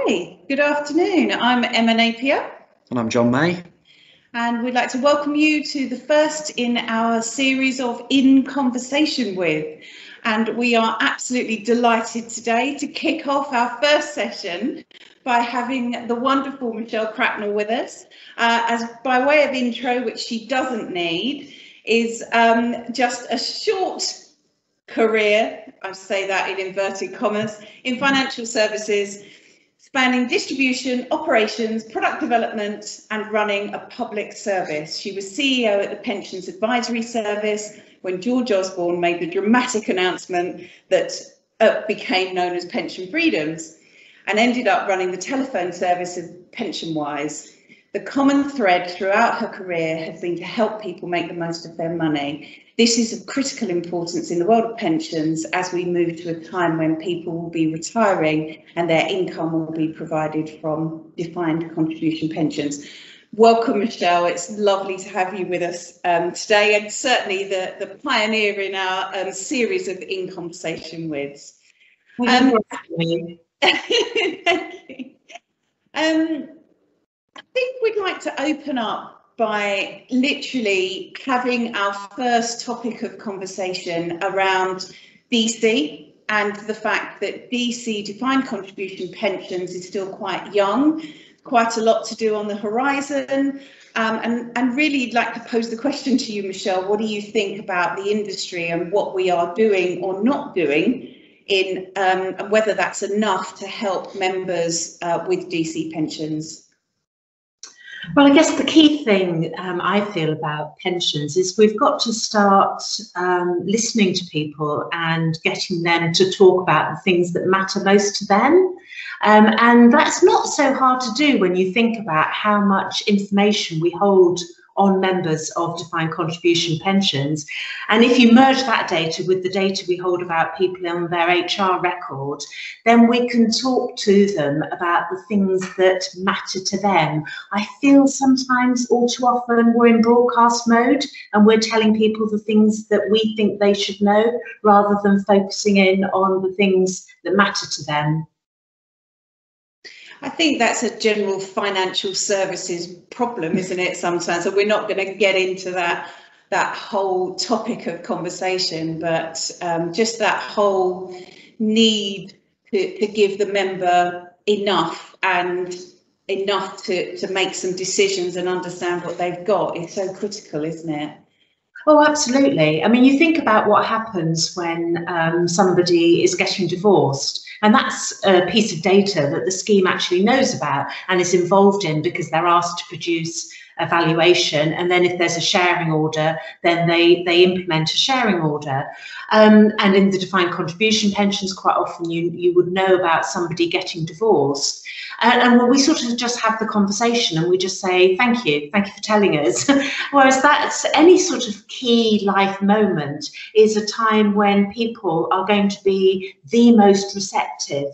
Okay, good afternoon. I'm Emma Napier. And I'm John May. And we'd like to welcome you to the first in our series of In Conversation With. And we are absolutely delighted today to kick off our first session by having the wonderful Michelle Cracknell with us. As by way of intro, which she doesn't need, is just a short career, I say that in inverted commas, in financial services, spanning distribution, operations, product development and running a public service. She was CEO at the Pensions Advisory Service when George Osborne made the dramatic announcement that became known as Pension Freedoms, and ended up running the telephone service of PensionWise. The common thread throughout her career has been to help people make the most of their money. This is of critical importance in the world of pensions as we move to a time when people will be retiring and their income will be provided from defined contribution pensions. Welcome, Michelle. It's lovely to have you with us today, and certainly the pioneer in our series of In Conversation With. Thank you. I think we'd like to open up by literally having our first topic of conversation around DC and the fact that DC defined contribution pensions is still quite young, quite a lot to do on the horizon. And really like to pose the question to you, Michelle, what do you think about the industry and what we are doing or not doing in and whether that's enough to help members with DC pensions? Well, I guess the key thing I feel about pensions is we've got to start listening to people and getting them to talk about the things that matter most to them. And that's not so hard to do when you think about how much information we hold on members of defined contribution pensions. And if you merge that data with the data we hold about people on their HR record, then we can talk to them about the things that matter to them. I feel sometimes all too often we're in broadcast mode and we're telling people the things that we think they should know rather than focusing in on the things that matter to them. I think that's a general financial services problem, isn't it, sometimes? So we're not going to get into that whole topic of conversation, but just that whole need to give the member enough to make some decisions and understand what they've got is so critical, isn't it? Oh, absolutely. I mean, you think about what happens when somebody is getting divorced. And that's a piece of data that the scheme actually knows about and is involved in because they're asked to produce a valuation. And then if there's a sharing order, then they implement a sharing order. And in the defined contribution pensions, quite often you would know about somebody getting divorced. And we sort of just have the conversation and we just say, thank you for telling us. Whereas that's any sort of key life moment is a time when people are going to be the most receptive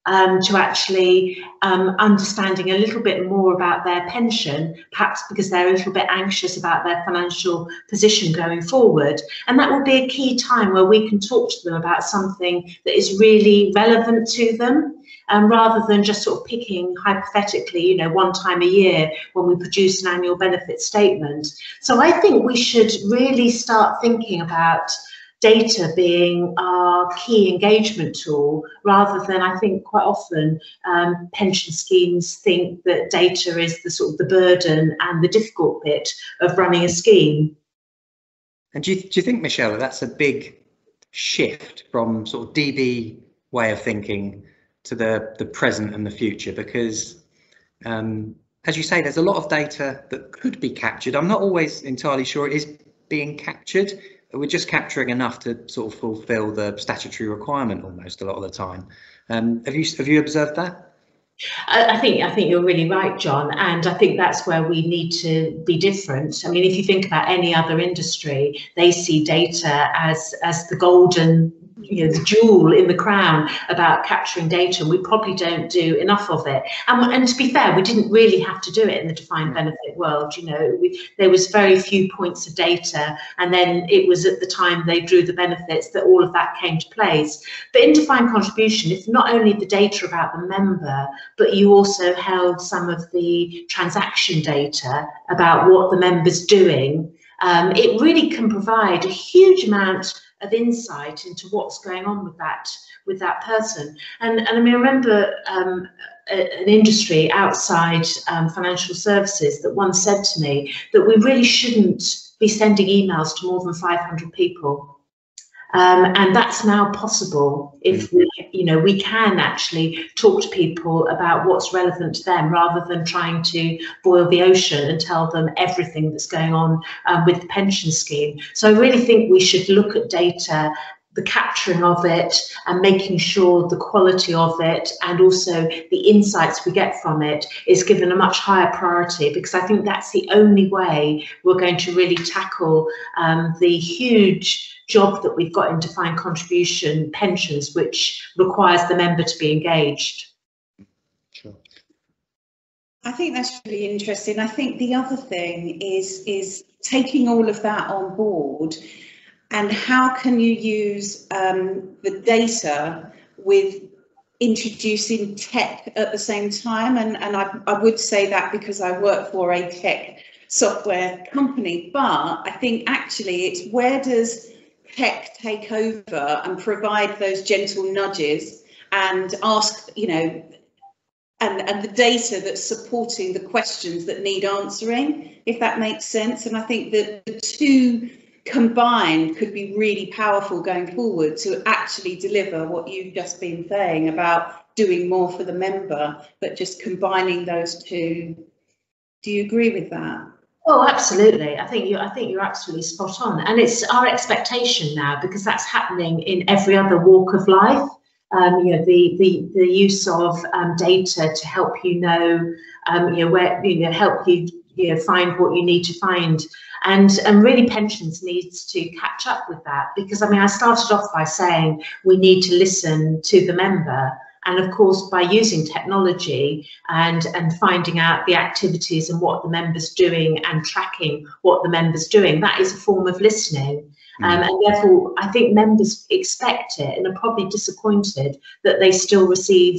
to actually understanding a little bit more about their pension, perhaps because they're a little bit anxious about their financial position going forward. And that will be a key time where we can talk to them about something that is really relevant to them. Rather than just sort of picking hypothetically, one time a year when we produce an annual benefit statement. So I think we should really start thinking about data being our key engagement tool, rather than, I think quite often pension schemes think that data is the sort of the burden and the difficult bit of running a scheme. And do you think, Michelle, that's a big shift from sort of DB way of thinking to the present and the future? Because as you say, there's a lot of data that could be captured. I'm not always entirely sure it is being captured. We're just capturing enough to sort of fulfill the statutory requirement almost a lot of the time. Have you observed that? I think you're really right, John, and I think that's where we need to be different. I mean, if you think about any other industry, they see data as the golden the jewel in the crown about capturing data, and we probably don't do enough of it. And to be fair, we didn't really have to do it in the defined benefit world. There was very few points of data, and then it was at the time they drew the benefits that all of that came to place. But in defined contribution, it's not only the data about the member, but you also held some of the transaction data about what the member's doing. It really can provide a huge amount of insight into what's going on with that person. And I mean, I remember an industry outside financial services that once said to me that we really shouldn't be sending emails to more than 500 people. And that's now possible if we can actually talk to people about what's relevant to them, rather than trying to boil the ocean and tell them everything that's going on with the pension scheme. So I really think we should look at data, the capturing of it, and making sure the quality of it and also the insights we get from it is given a much higher priority, because I think that's the only way we're going to really tackle the huge job that we've got in defined contribution pensions, which requires the member to be engaged. Sure. I think that's really interesting. I think the other thing is taking all of that on board, and how can you use the data with introducing tech at the same time? And I would say that because I work for a tech software company, but I think actually it's where does tech take over and provide those gentle nudges and ask, and the data that's supporting the questions that need answering, if that makes sense. And I think that the two combined could be really powerful going forward to actually deliver what you've just been saying about doing more for the member, but just combining those two. Do you agree with that? Oh, absolutely. I think you're absolutely spot on, and it's our expectation now, because that's happening in every other walk of life. The use of data to help where help you find what you need to find, and really pensions needs to catch up with that, because I mean, I started off by saying we need to listen to the member. And of course, by using technology and finding out the activities and what the member's doing and tracking what the member's doing, that is a form of listening. And therefore, I think members expect it and are probably disappointed that they still receive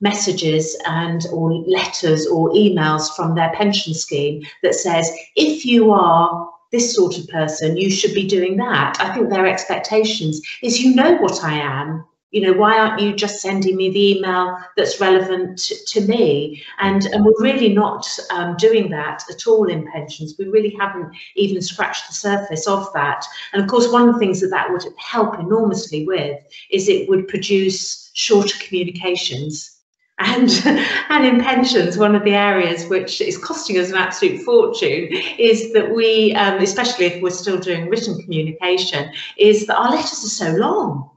messages or letters or emails from their pension scheme that says, if you are this sort of person, you should be doing that. I think their expectations is, what I am. Why aren't you just sending me the email that's relevant to me? And we're really not doing that at all in pensions. We really haven't even scratched the surface of that. And of course, one of the things that would help enormously with is it would produce shorter communications. And in pensions, one of the areas which is costing us an absolute fortune is that we, especially if we're still doing written communication, is that our letters are so long.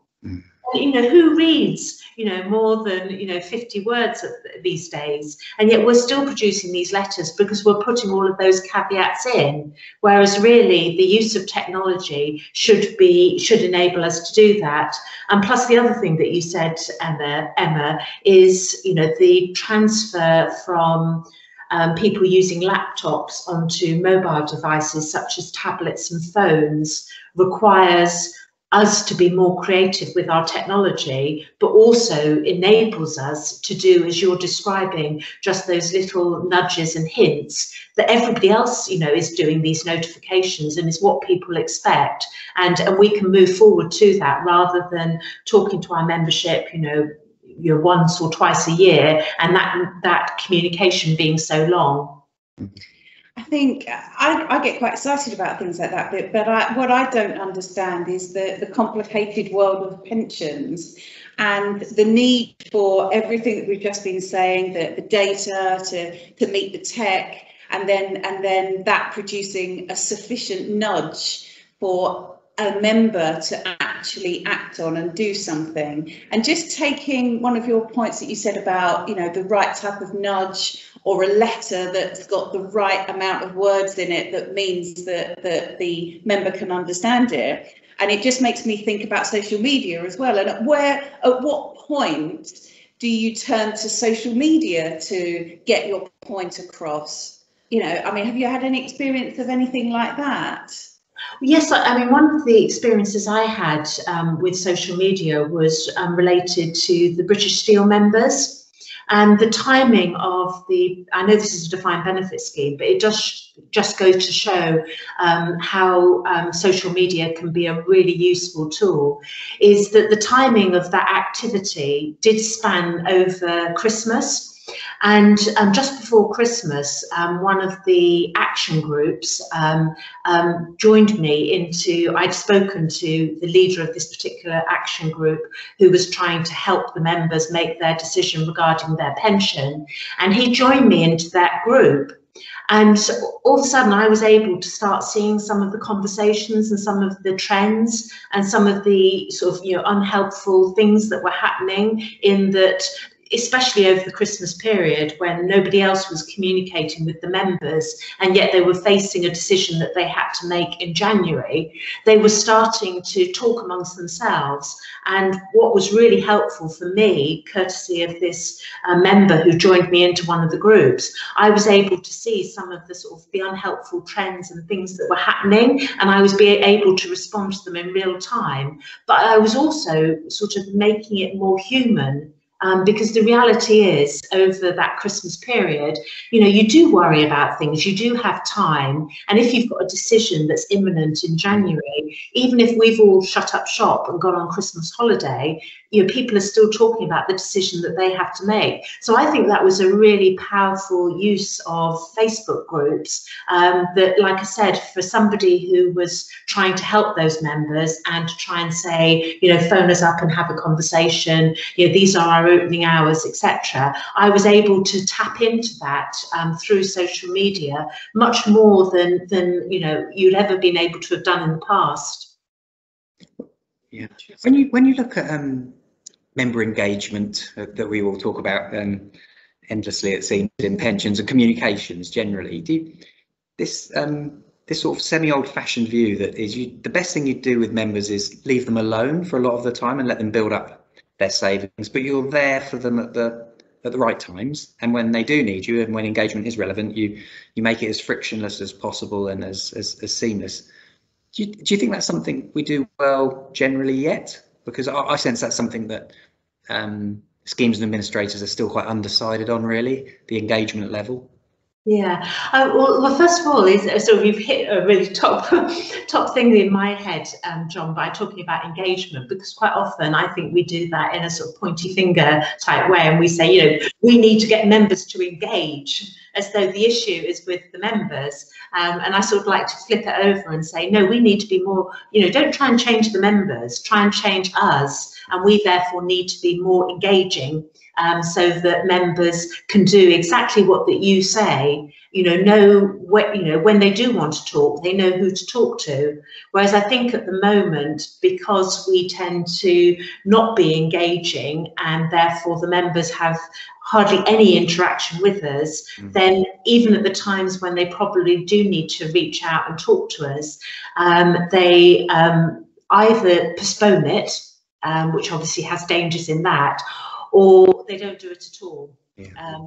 Who reads, more than, 50 words these days? And yet we're still producing these letters because we're putting all of those caveats in, whereas really the use of technology should enable us to do that. And plus the other thing that you said, Emma, is, the transfer from people using laptops onto mobile devices such as tablets and phones requires us to be more creative with our technology, but also enables us to do, as you're describing, just those little nudges and hints that everybody else, is doing these notifications and is what people expect. And we can move forward to that rather than talking to our membership, once or twice a year, and that communication being so long. I think I get quite excited about things like that, but what I don't understand is the complicated world of pensions and the need for everything that we've just been saying, the data to meet the tech, and then that producing a sufficient nudge for a member to actually act on and do something. And just taking one of your points that you said about, the right type of nudge or a letter that's got the right amount of words in it that means that the member can understand it. And it just makes me think about social media as well. And at what point do you turn to social media to get your point across? You know, I mean, have you had any experience of anything like that? Yes, I mean, one of the experiences I had with social media was related to the British Steel members. And the timing of I know this is a defined benefit scheme, but it does just goes to show how social media can be a really useful tool, is that the timing of that activity did span over Christmas. And just before Christmas, one of the action groups joined me into, I'd spoken to the leader of this particular action group who was trying to help the members make their decision regarding their pension. And he joined me into that group. And all of a sudden, I was able to start seeing some of the conversations and some of the trends and some of the sort of, unhelpful things that were happening in that, especially over the Christmas period when nobody else was communicating with the members, and yet they were facing a decision that they had to make in January. They were starting to talk amongst themselves. And what was really helpful for me, courtesy of this member who joined me into one of the groups, I was able to see some of the sort of the unhelpful trends and things that were happening, and I was being able to respond to them in real time. But I was also sort of making it more human. Because the reality is, over that Christmas period, you do worry about things, you do have time. And if you've got a decision that's imminent in January, even if we've all shut up shop and gone on Christmas holiday, people are still talking about the decision that they have to make. So I think that was a really powerful use of Facebook groups that, like I said, for somebody who was trying to help those members and to try and say, phone us up and have a conversation, these are our opening hours, etc. I was able to tap into that through social media much more than you'd ever been able to have done in the past. Yeah, when you look at member engagement that we all talk about endlessly, it seems, in pensions and communications generally, this sort of semi-old-fashioned view that is the best thing you do with members is leave them alone for a lot of the time and let them build up their savings, but you're there for them at the right times, and when they do need you and when engagement is relevant, you make it as frictionless as possible and as seamless. Do you think that's something we do well generally yet? Because I sense that's something that schemes and administrators are still quite undecided on, really, the engagement level. Yeah. Well, first of all, you've hit a really top thing in my head, John, by talking about engagement, because quite often I think we do that in a sort of pointy finger type way, and we say, we need to get members to engage, as though the issue is with the members. And I sort of like to flip it over and say, no, we need to be more, don't try and change the members, try and change us, and we therefore need to be more engaging. So that members can do exactly what that you say, know when they do want to talk, they know who to talk to. Whereas I think at the moment, because we tend to not be engaging and therefore the members have hardly any interaction with us, then even at the times when they probably do need to reach out and talk to us, they either postpone it, which obviously has dangers in that, or they don't do it at all,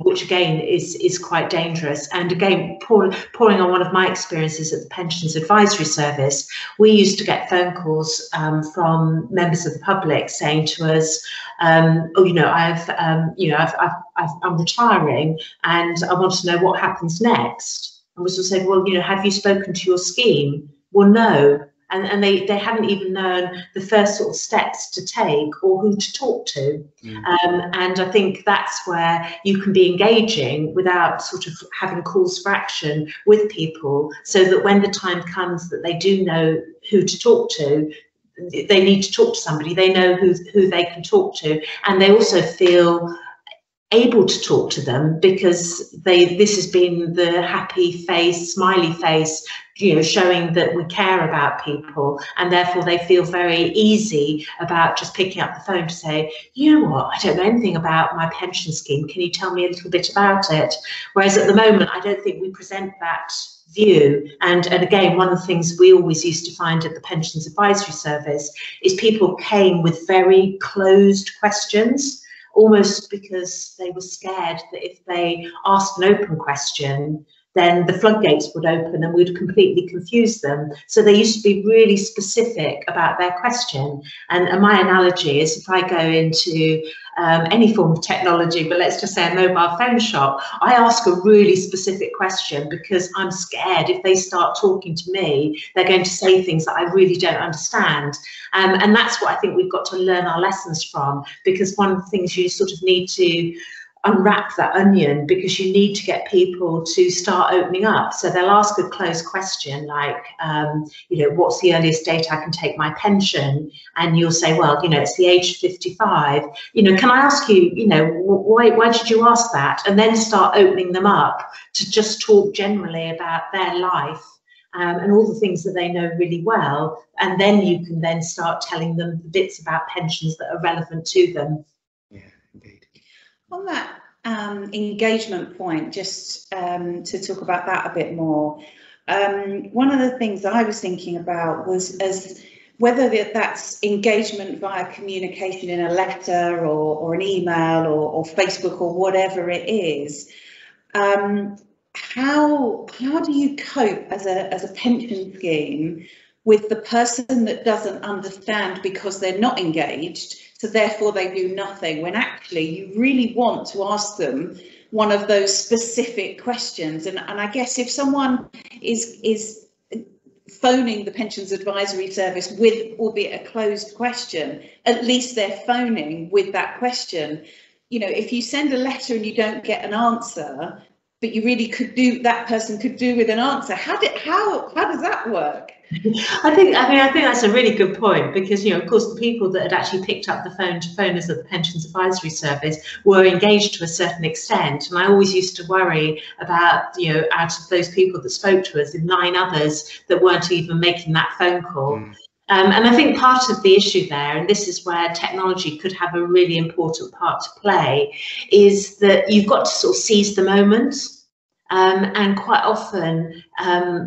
which again is quite dangerous. And again, pouring on one of my experiences at the Pensions Advisory Service, we used to get phone calls from members of the public saying to us, I'm retiring and I want to know what happens next. And we sort of said, well, have you spoken to your scheme? Well, no. And they hadn't even known the first sort of steps to take or who to talk to. And I think that's where you can be engaging without sort of having calls for action with people, so that when the time comes that they do know who to talk to, they need to talk to somebody, they know who they can talk to, and they also feel able to talk to them because this has been the happy face, smiley face, showing that we care about people, and therefore they feel very easy about just picking up the phone to say, you know what, I don't know anything about my pension scheme, can you tell me a little bit about it? Whereas at the moment, I don't think we present that view. And again, one of the things we always used to find at the Pensions Advisory Service is people came with very closed questions, almost because they were scared that if they asked an open question, then the floodgates would open and we'd completely confuse them. So they used to be really specific about their question. And my analogy is, if I go into any form of technology, but let's just say a mobile phone shop, I ask a really specific question because I'm scared if they start talking to me, they're going to say things that I really don't understand. And that's what I think we've got to learn our lessons from, because one of the things you sort of need to unwrap that onion, because you need to get people to start opening up. So they'll ask a closed question like, what's the earliest date I can take my pension? And you'll say, well, it's the age of 55. Can I ask you, why did you ask that? And then start opening them up to just talk generally about their life. And all the things that they know really well. And then you can then start telling them the bits about pensions that are relevant to them. Yeah, indeed. On that engagement point, just to talk about that a bit more, one of the things I was thinking about was as whether that's engagement via communication in a letter or an email or Facebook or whatever it is. How do you cope as a pension scheme with the person that doesn't understand because they're not engaged, so therefore they do nothing, when actually you really want to ask them one of those specific questions? And I guess if someone is phoning the Pensions Advisory Service with, albeit a closed question, at least they're phoning with that question. If you send a letter and you don't get an answer, but you really that person could do with an answer, how does that work? I think that's a really good point, because of course the people that had actually picked up the phone to phone us at the Pensions Advisory Service were engaged to a certain extent, and I always used to worry about out of those people that spoke to us, 9 others that weren't even making that phone call. And I think part of the issue there, and this is where technology could have a really important part to play, is that you've got to sort of seize the moment. And quite often,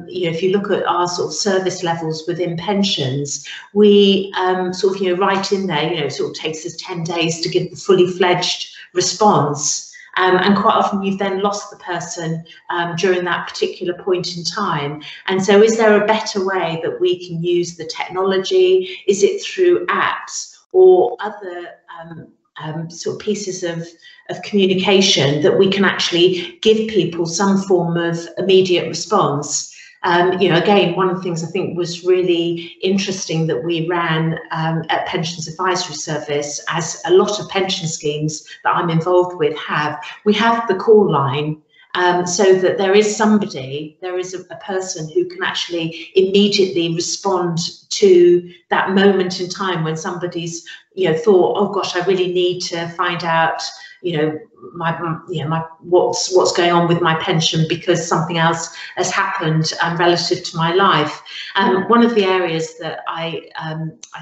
if you look at our sort of service levels within pensions, we write in there, it sort of takes us 10 days to give the fully fledged response. And quite often you've then lost the person during that particular point in time. And so is there a better way that we can use the technology? Is it through apps or other sort of pieces of communication that we can actually give people some form of immediate response? Again, one of the things I think was really interesting that we ran at Pensions Advisory Service, as a lot of pension schemes that I'm involved with we have the call line, so that there is a person who can actually immediately respond to that moment in time when somebody's thought, oh gosh, I really need to find out what's going on with my pension because something else has happened relative to my life. One of the areas that I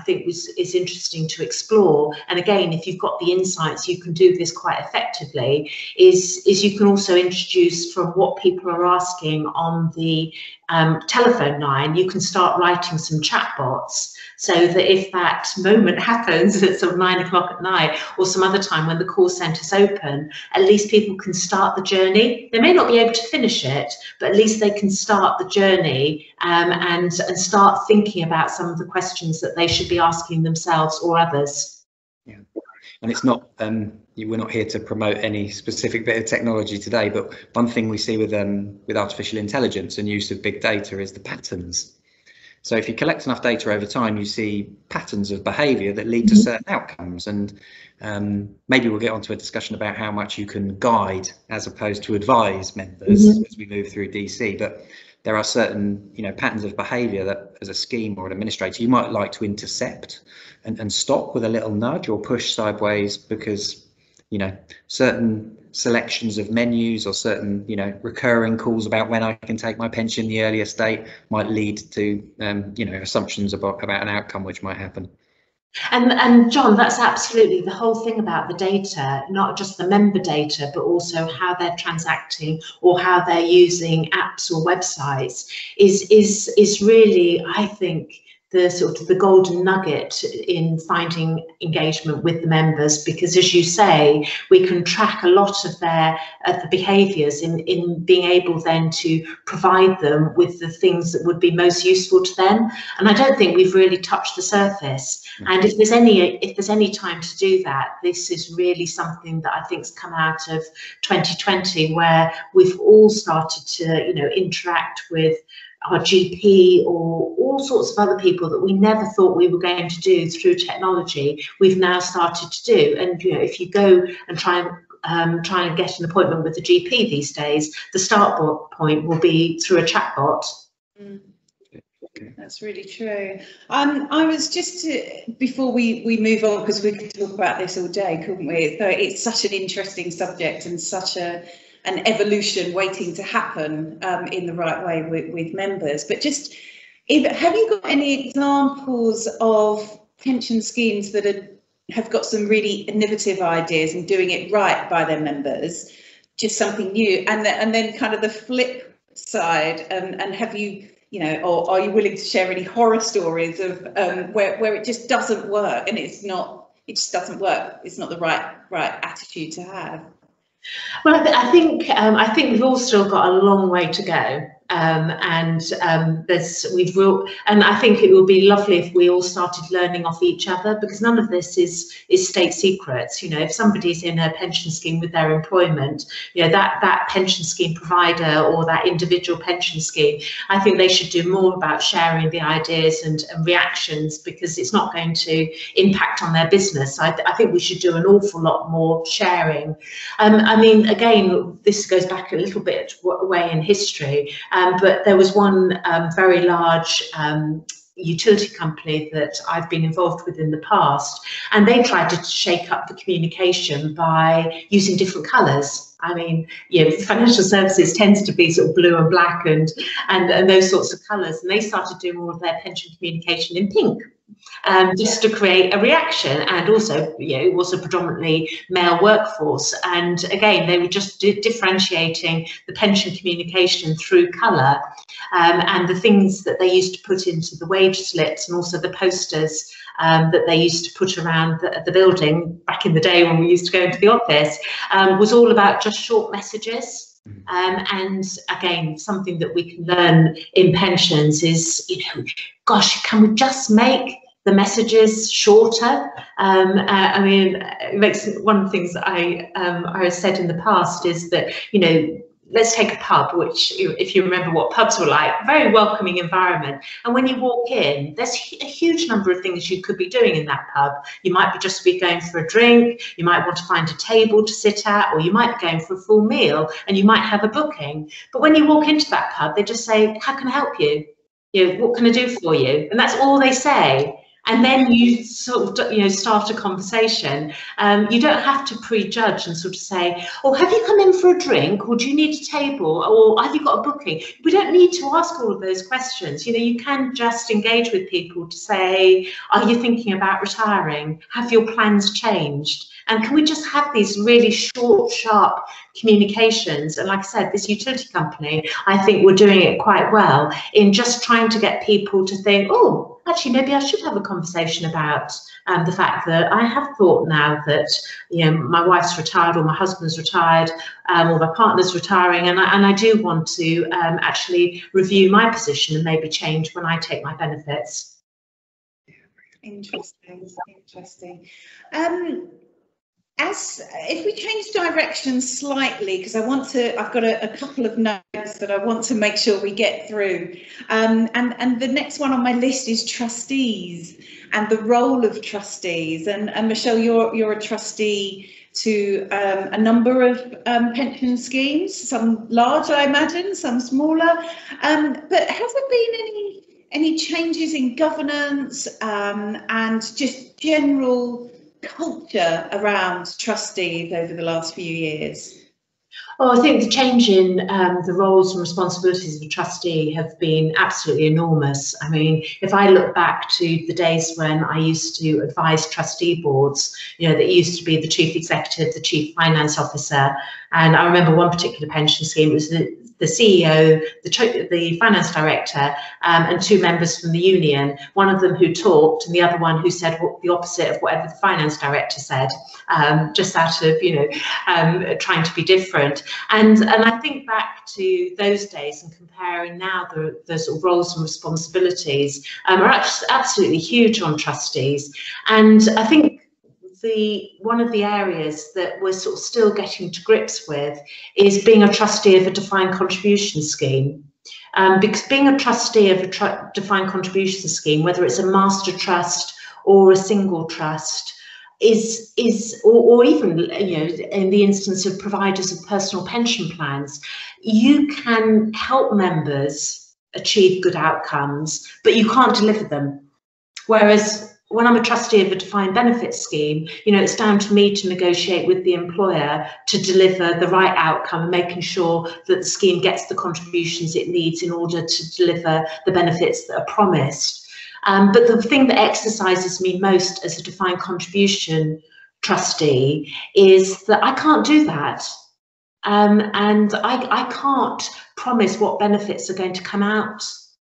think is interesting to explore, and again, if you've got the insights, you can do this quite effectively, is you can also introduce from what people are asking on the telephone line, you can start writing some chatbots, so that if that moment happens at sort of 9 o'clock at night or some other time when the call centre's open, at least people can start the journey. They may not be able to finish it, but at least they can start the journey and start thinking about some of the questions that they should be asking themselves or others. Yeah, and it's not, we're not here to promote any specific bit of technology today, but one thing we see with artificial intelligence and use of big data is the patterns. So if you collect enough data over time, you see patterns of behaviour that lead to certain outcomes. And maybe we'll get onto a discussion about how much you can guide as opposed to advise members as we move through DC. But there are certain patterns of behaviour that, as a scheme or an administrator, you might like to intercept and stop with a little nudge or push sideways, because you know, certain selections of menus or certain, you know, recurring calls about when I can take my pension in the earlier state might lead to, you know, assumptions about an outcome which might happen. And John, that's absolutely the whole thing about the data, not just the member data, but also how they're transacting or how they're using apps or websites is really, I think, the sort of the golden nugget in finding engagement with the members, because as you say, we can track a lot of the behaviours in being able then to provide them with the things that would be most useful to them. And I don't think we've really touched the surface. And if there's any time to do that, this is really something that I think's come out of 2020, where we've all started to, you know, interact with our GP or all sorts of other people that we never thought we were going to do through technology. We've now started to do, and you know, if you go and try and get an appointment with the GP these days, the start point will be through a chatbot. That's really true. I was just before we move on, because we could talk about this all day, couldn't we? So it's such an interesting subject and such an evolution waiting to happen in the right way with members. But just, have you got any examples of pension schemes that have got some really innovative ideas and doing it right by their members, just something new? And then kind of the flip side, and have you, you know, or are you willing to share any horror stories of where it just doesn't work and it just doesn't work? It's not the right attitude to have. Well, I think we've all still got a long way to go. And I think it would be lovely if we all started learning off each other, because none of this is state secrets. You know, if somebody's in a pension scheme with their employment, you know, that pension scheme provider or that individual pension scheme, I think they should do more about sharing the ideas and reactions, because it's not going to impact on their business. I think we should do an awful lot more sharing. I mean, again, this goes back a little bit way in history. But there was one very large utility company that I've been involved with in the past, and they tried to shake up the communication by using different colours. I mean, you know, financial services tends to be sort of blue and black and those sorts of colours, and they started doing all of their pension communication in pink. Just to create a reaction. And also, you know, it was a predominantly male workforce, and again, they were just differentiating the pension communication through colour, and the things that they used to put into the wage slips and also the posters that they used to put around the building back in the day when we used to go into the office, was all about just short messages. And again, something that we can learn in pensions is, you know, gosh, can we just make the messages shorter? I mean, it makes, one of the things that I said in the past is that, you know, let's take a pub, which, if you remember what pubs were like, very welcoming environment. And when you walk in, there's a huge number of things you could be doing in that pub. You might just be going for a drink, you might want to find a table to sit at, or you might be going for a full meal, and you might have a booking. But when you walk into that pub, they just say, how can I help you? You know, what can I do for you? And that's all they say. And then you sort of, you know, start a conversation. You don't have to prejudge and sort of say, oh, have you come in for a drink? Or do you need a table? Or have you got a booking? We don't need to ask all of those questions. You know, you can just engage with people to say, are you thinking about retiring? Have your plans changed? And can we just have these really short, sharp communications? And like I said, this utility company, I think we're doing it quite well in just trying to get people to think, oh, actually, maybe I should have a conversation about the fact that I have thought now that, you know, my wife's retired or my husband's retired or my partner's retiring, and I do want to actually review my position and maybe change when I take my benefits. Interesting, interesting. If we change direction slightly, because I've got a couple of notes that I want to make sure we get through. And the next one on my list is trustees and the role of trustees. And Michelle, you're a trustee to a number of pension schemes, some large, I imagine, some smaller. But has there been any changes in governance and just general culture around trustees over the last few years? Oh, I think the change in the roles and responsibilities of a trustee have been absolutely enormous. I mean, if I look back to the days when I used to advise trustee boards, you know, that used to be the chief executive, the chief finance officer, and I remember one particular pension scheme, it was the CEO, the finance director, and two members from the union, one of them who talked and the other one who said the opposite of whatever the finance director said, just out of, you know, trying to be different. And I think back to those days and comparing now the sort of roles and responsibilities are absolutely huge on trustees. And I think one of the areas that we're sort of still getting to grips with is being a trustee of a defined contribution scheme. Because being a trustee of a defined contribution scheme, whether it's a master trust or a single trust, or even, you know, in the instance of providers of personal pension plans, you can help members achieve good outcomes, but you can't deliver them. Whereas when I'm a trustee of a defined benefit scheme, you know, it's down to me to negotiate with the employer to deliver the right outcome, making sure that the scheme gets the contributions it needs in order to deliver the benefits that are promised. But the thing that exercises me most as a defined contribution trustee is that I can't do that. And I can't promise what benefits are going to come out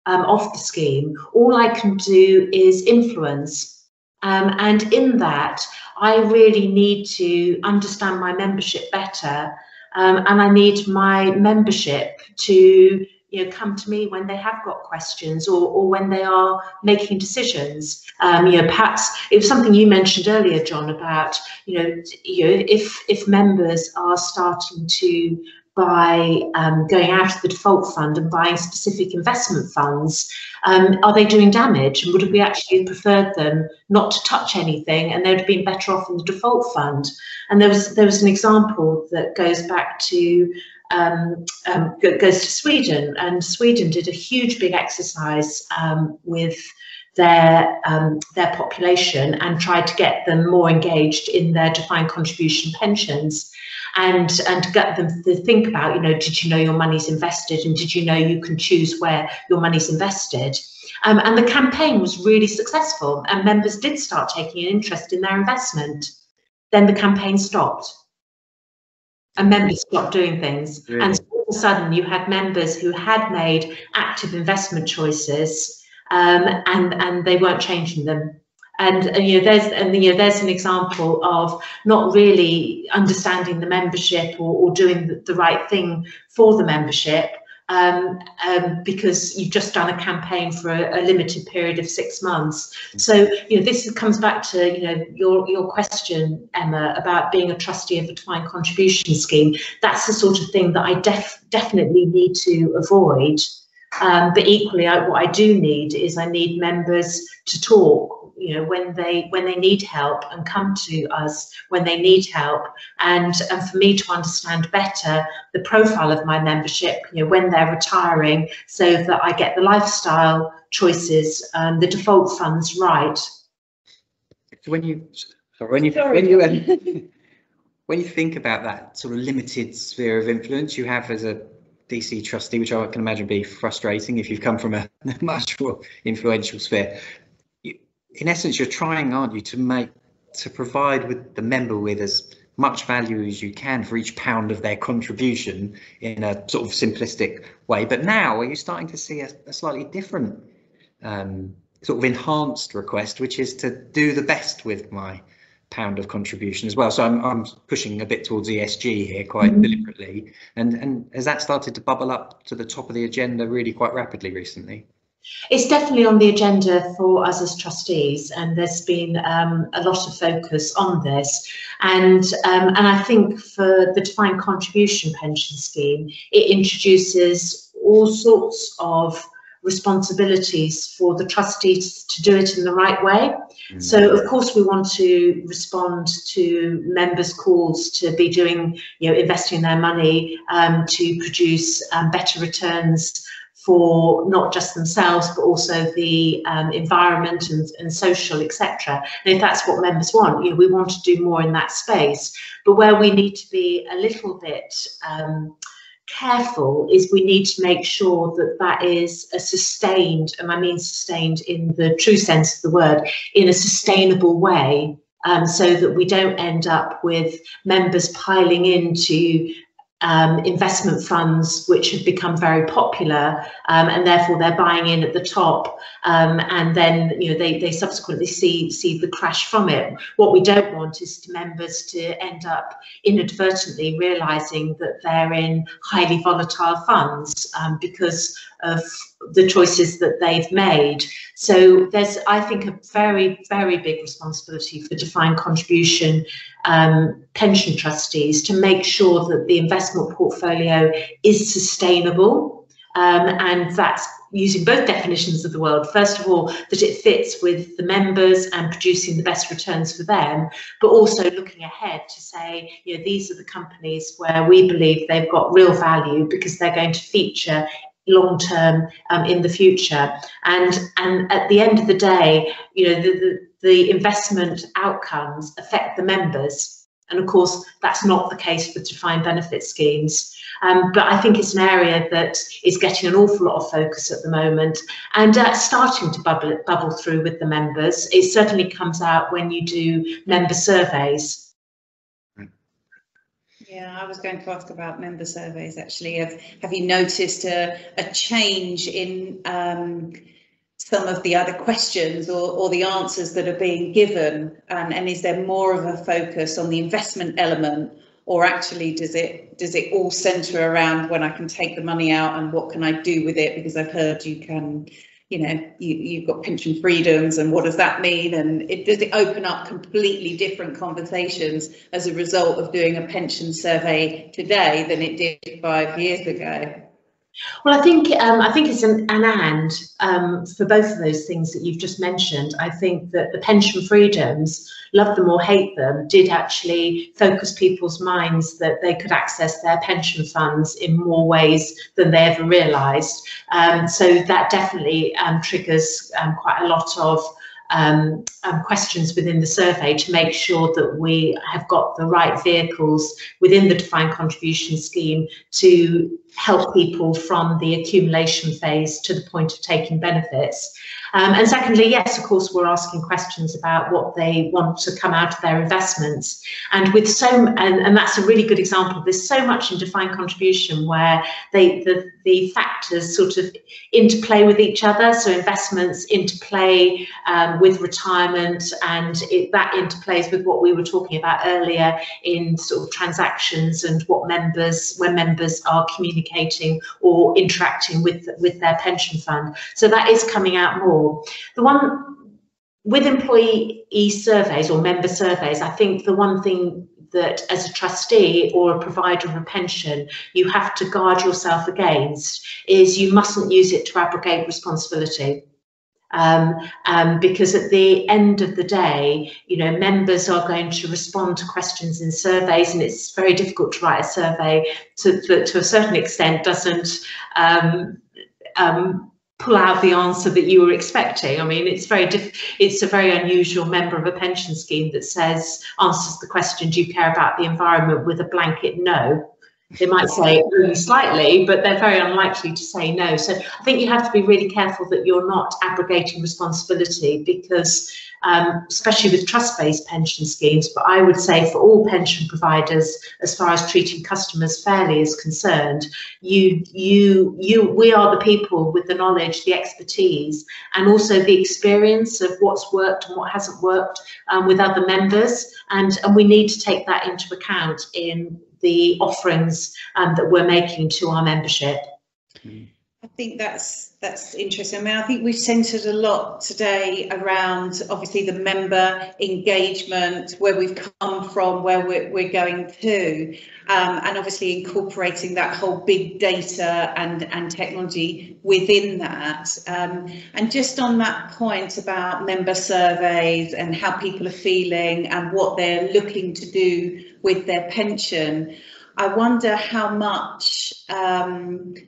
of the scheme. All I can do is influence. And in that, I really need to understand my membership better. And I need my membership to, you know, come to me when they have got questions or when they are making decisions. You know, perhaps it was something you mentioned earlier, John, about, you know, if members are starting to by going out of the default fund and buying specific investment funds, are they doing damage? And would we actually have preferred them not to touch anything and they'd have been better off in the default fund? And there was an example that goes back to goes to Sweden, and Sweden did a huge big exercise with their population and tried to get them more engaged in their defined contribution pensions. And to get them to think about, you know, did you know your money's invested, and did you know you can choose where your money's invested? And the campaign was really successful, and members did start taking an interest in their investment. Then the campaign stopped, and members stopped doing things. Really? And so all of a sudden, you had members who had made active investment choices, and they weren't changing them. And you know, there's an example of not really understanding the membership or doing the right thing for the membership, because you've just done a campaign for a limited period of 6 months. So, you know, this comes back to, you know, your question, Emma, about being a trustee of a defined contribution scheme. That's the sort of thing that I definitely need to avoid. But equally, what I do need is I need members to talk, you know, when they need help, and come to us when they need help, and for me to understand better the profile of my membership, you know, when they're retiring, so that I get the lifestyle choices, the default funds right. So when you think about that sort of limited sphere of influence you have as a DC trustee, which I can imagine be frustrating if you've come from a much more influential sphere. In essence, you're trying, aren't you, to provide with the member with as much value as you can for each pound of their contribution in a sort of simplistic way. But now are you starting to see a slightly different sort of enhanced request, which is to do the best with my pound of contribution as well? So I'm pushing a bit towards ESG here quite deliberately. And has that started to bubble up to the top of the agenda really quite rapidly recently? It's definitely on the agenda for us as trustees, and there's been a lot of focus on this. And I think for the defined contribution pension scheme, it introduces all sorts of responsibilities for the trustees to do it in the right way. So of course we want to respond to members' calls to be doing, you know, investing their money to produce better returns for not just themselves, but also the environment and social, etc. And if that's what members want, we want to do more in that space. But where we need to be a little bit careful is we need to make sure that that is a sustained, and I mean sustained in the true sense of the word, in a sustainable way, so that we don't end up with members piling into investment funds which have become very popular, and therefore they're buying in at the top, and then they subsequently see the crash from it. What we don't want is to members to end up inadvertently realizing that they're in highly volatile funds because of the choices that they've made. So there's, I think, a very, very big responsibility for defined contribution pension trustees to make sure that the investment portfolio is sustainable, and that's using both definitions of the word. First of all, that it fits with the members and producing the best returns for them, but also looking ahead to say, these are the companies where we believe they've got real value because they're going to feature long term in the future. And at the end of the day, the investment outcomes affect the members. And of course, that's not the case for defined benefit schemes. But I think it's an area that is getting an awful lot of focus at the moment, and starting to bubble through with the members. It certainly comes out when you do member surveys. Yeah, I was going to ask about member surveys actually. Have you noticed a change in some of the other questions or the answers that are being given, and is there more of a focus on the investment element, or actually does it all centre around when I can take the money out and what can I do with it? Because I've heard you can, you've got pension freedoms, and what does that mean? And does it open up completely different conversations as a result of doing a pension survey today than it did 5 years ago? Well, I think it's an and for both of those things that you've just mentioned. I think that the pension freedoms, love them or hate them, did actually focus people's minds that they could access their pension funds in more ways than they ever realised. So that definitely triggers quite a lot of questions within the survey to make sure that we have got the right vehicles within the defined contribution scheme to help people from the accumulation phase to the point of taking benefits. And secondly, yes, of course, we're asking questions about what they want to come out of their investments. And with and that's a really good example. There's so much in defined contribution where the factors sort of interplay with each other. So investments interplay with retirement, and that interplays with what we were talking about earlier in sort of transactions and when members are communicating or interacting with their pension fund. So that is coming out more. The one with employee surveys or member surveys, I think the one thing that as a trustee or a provider of a pension, you have to guard yourself against is you mustn't use it to abrogate responsibility. Because at the end of the day, members are going to respond to questions in surveys, and it's very difficult to write a survey that to a certain extent doesn't pull out the answer that you were expecting. I mean, it's a very unusual member of a pension scheme that answers the question, do you care about the environment, with a blanket no. They might say really slightly, but they're very unlikely to say no. So I think you have to be really careful that you're not abrogating responsibility, because especially with trust-based pension schemes, but I would say for all pension providers, as far as treating customers fairly is concerned, we are the people with the knowledge, the expertise, and also the experience of what's worked and what hasn't worked with other members, and we need to take that into account in the offerings that we're making to our membership. I think that's interesting. I mean, I think we've centred a lot today around obviously the member engagement, where we've come from, where we're going to, and obviously incorporating that whole big data and technology within that. And just on that point about member surveys and how people are feeling and what they're looking to do with their pension, I wonder how much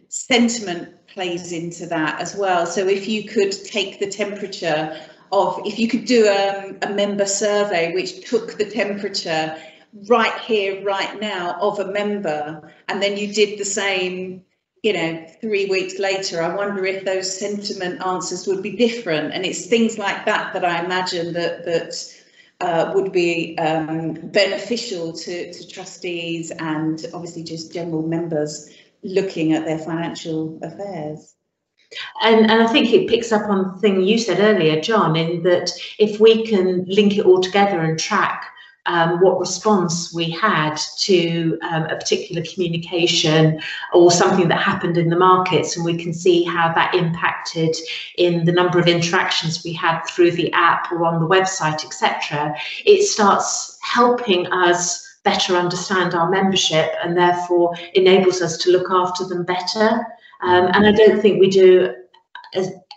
sentiment plays into that as well. So if you could take the temperature of, if you could do a member survey which took the temperature right here, right now of a member, and then you did the same, you know, 3 weeks later, I wonder if those sentiment answers would be different. And it's things like that that I imagine that would be beneficial to trustees and obviously just general members looking at their financial affairs. And I think it picks up on the thing you said earlier, John, in that if we can link it all together and track what response we had to a particular communication or something that happened in the markets, and we can see how that impacted in the number of interactions we had through the app or on the website, etc., it starts helping us better understand our membership and therefore enables us to look after them better. And I don't think we do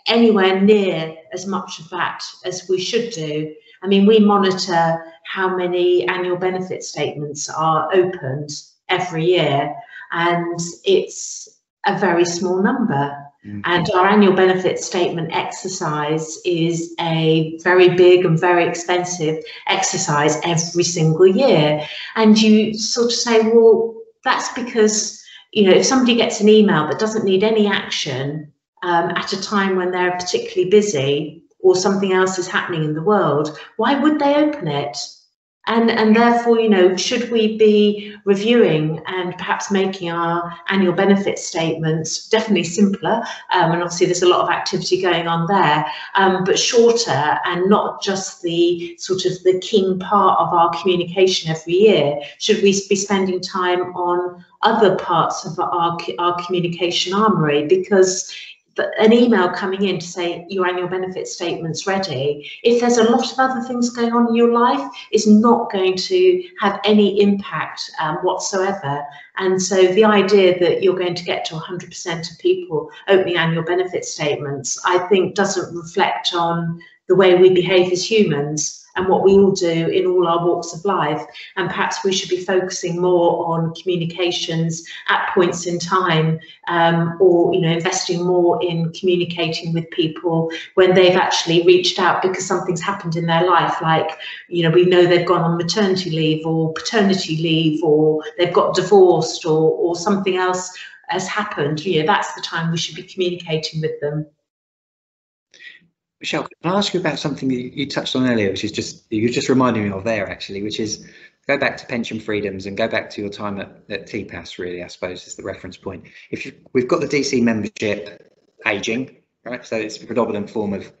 anywhere near as much of that as we should do. I mean, we monitor how many annual benefit statements are opened every year, and it's a very small number. And our annual benefit statement exercise is a very big and very expensive exercise every single year. And you sort of say, well, that's because, you know, if somebody gets an email that doesn't need any action at a time when they're particularly busy or something else is happening in the world, why would they open it? And therefore, you know, should we be reviewing and perhaps making our annual benefit statements definitely simpler? And obviously there's a lot of activity going on there, but shorter and not just the sort of the keen part of our communication every year. Should we be spending time on other parts of our communication armoury? Because an email coming in to say your annual benefit statement's ready, if there's a lot of other things going on in your life, is not going to have any impact whatsoever. And so the idea that you're going to get to 100% of people opening annual benefit statements, I think doesn't reflect on the way we behave as humans and what we all do in all our walks of life. And perhaps we should be focusing more on communications at points in time, or, you know, investing more in communicating with people when they've actually reached out because something's happened in their life, like, you know, we know they've gone on maternity leave or paternity leave, or they've got divorced, or something else has happened. You know, that's the time we should be communicating with them. Michelle, can I ask you about something you touched on earlier, which is you just reminded me of there, actually, which is go back to pension freedoms and go back to your time at TPAS, really, I suppose, is the reference point. We've got the DC membership ageing, right? So it's a predominant form of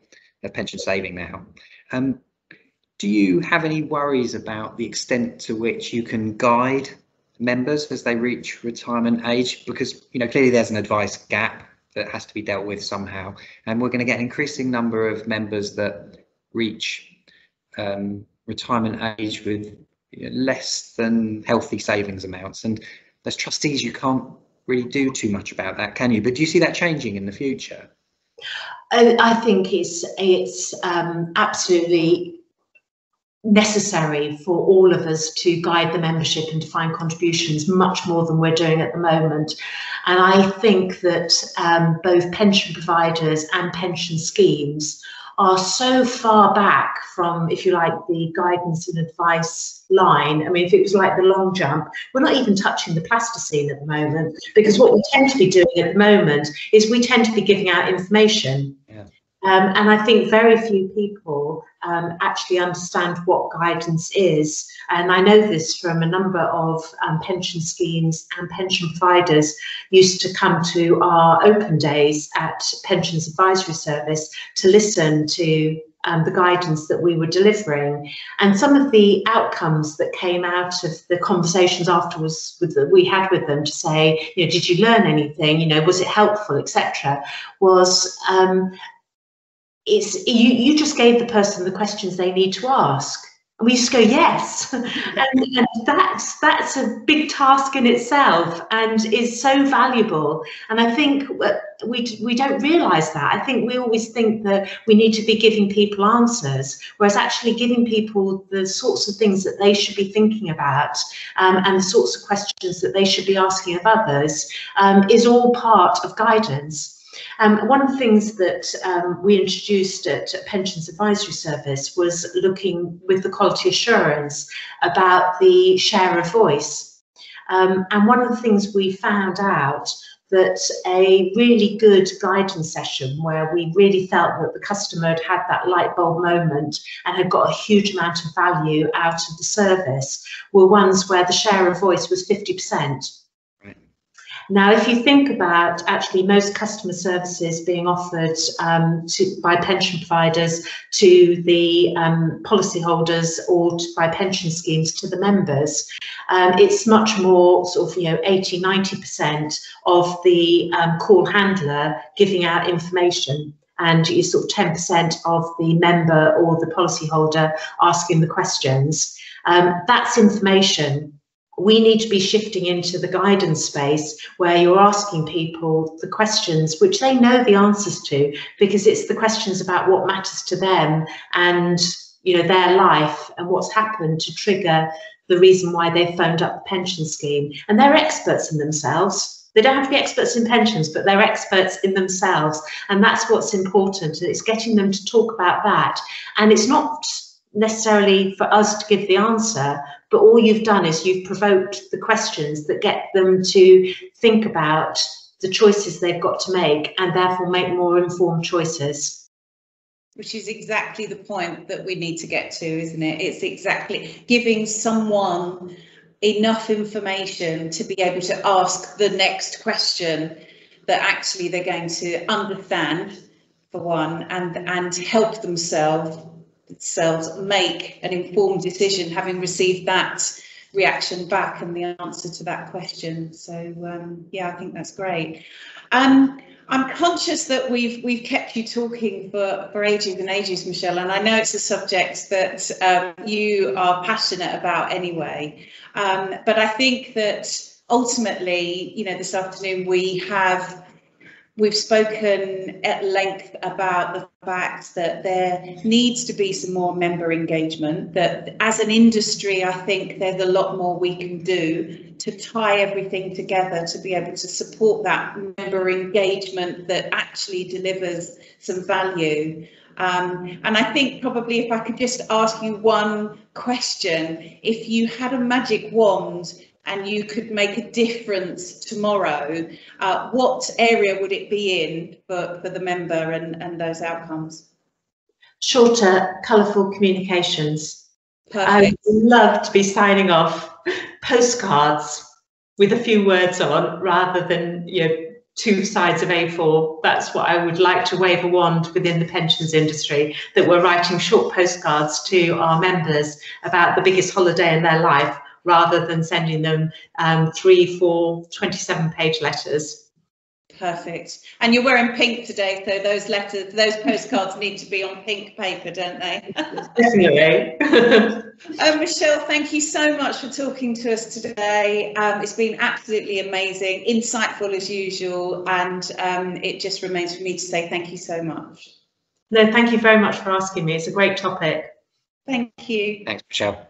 pension saving now. Do you have any worries about the extent to which you can guide members as they reach retirement age? Because, you know, clearly there's an advice gap that has to be dealt with somehow, and we're going to get an increasing number of members that reach retirement age with, you know, less than healthy savings amounts, and as trustees you can't really do too much about that, can you? But do you see that changing in the future? I think it's absolutely necessary for all of us to guide the membership and defined contributions much more than we're doing at the moment. And I think that both pension providers and pension schemes are so far back from, if you like, the guidance and advice line. I mean, if it was like the long jump, we're not even touching the plasticine at the moment, because what we tend to be doing at the moment is we tend to be giving out information. Yeah. And I think very few people actually understand what guidance is. And I know this from a number of pension schemes and pension providers used to come to our open days at Pensions Advisory Service to listen to the guidance that we were delivering. And some of the outcomes that came out of the conversations afterwards we had with them to say, you know, did you learn anything? You know, was it helpful, etc., was you just gave the person the questions they need to ask. And we just go, yes. and that's a big task in itself and is so valuable. And I think we don't realise that. I think we always think that we need to be giving people answers, whereas actually giving people the sorts of things that they should be thinking about and the sorts of questions that they should be asking of others is all part of guidance. One of the things that we introduced at Pensions Advisory Service was looking with the quality assurance about the share of voice. And one of the things we found out that a really good guidance session where we really felt that the customer had had that light bulb moment and had got a huge amount of value out of the service were ones where the share of voice was 50%. Now, if you think about actually most customer services being offered by pension providers to the policyholders or by pension schemes to the members, it's much more sort of, 80, 90% of the call handler giving out information, and it's sort of 10% of the member or the policyholder asking the questions. That's information. We need to be shifting into the guidance space where you're asking people the questions which they know the answers to, because it's the questions about what matters to them and their life and what's happened to trigger the reason why they've phoned up the pension scheme. And they're experts in themselves. They don't have to be experts in pensions, but they're experts in themselves. And that's what's important. It's getting them to talk about that. And it's not necessarily for us to give the answer, but all you've done is you've provoked the questions that get them to think about the choices they've got to make and therefore make more informed choices. Which is exactly the point that we need to get to, isn't it? It's exactly giving someone enough information to be able to ask the next question that actually they're going to understand, for one, and help themselves make an informed decision, having received that reaction back and the answer to that question. So yeah, I think that's great. I'm conscious that we've kept you talking for ages and ages, Michelle, and I know it's a subject that you are passionate about anyway. But I think that ultimately, this afternoon we've spoken at length about the fact that there needs to be some more member engagement, that as an industry, I think there's a lot more we can do to tie everything together to be able to support that member engagement that actually delivers some value. And I think probably if I could just ask you one question, if you had a magic wand and you could make a difference tomorrow, what area would it be in for the member and those outcomes? Shorter, colourful communications. Perfect. I would love to be signing off postcards with a few words on rather than 2 sides of A4. That's what I would like to wave a wand within the pensions industry, that we're writing short postcards to our members about the biggest holiday in their life, rather than sending them 3, 4, 27-page letters. Perfect. And you're wearing pink today, so those postcards need to be on pink paper, don't they? Definitely. Michelle, thank you so much for talking to us today. It's been absolutely amazing, insightful as usual, and it just remains for me to say thank you so much. No, thank you very much for asking me. It's a great topic. Thank you. Thanks, Michelle.